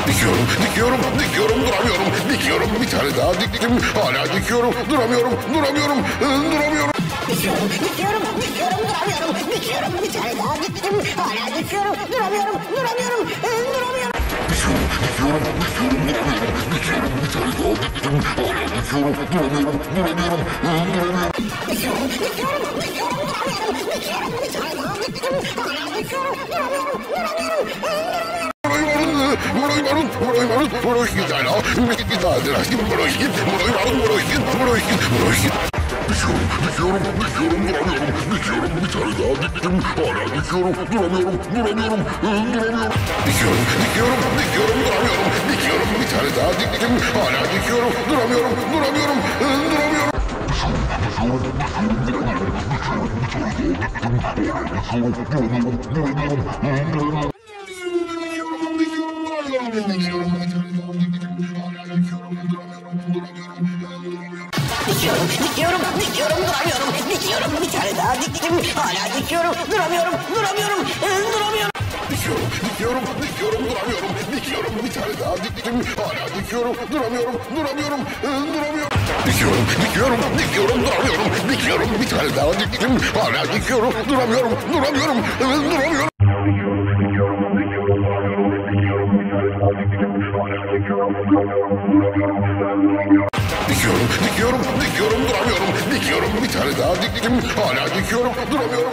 Dikiyorum, duramıyorum. Dikiyorum, bir tane daha diktim. Hala dikiyorum, duramıyorum. Dikiyorum, duramıyorum. Dikiyorum, bir tane daha diktim. Hala dikiyorum, duramıyorum. Dikiyorum, duramıyorum. Bir tane daha diktim. Hala dikiyorum, duramıyorum. Dikiyorum, duramıyorum. Dikiyorum, bir tane daha diktim. Hala dikiyorum, duramıyorum. Dikiyorum, bir tane daha diktim. Hala dikiyorum, duramıyorum. Dikiyorum, bir tane daha diktim. Hala dikiyorum, duramıyorum.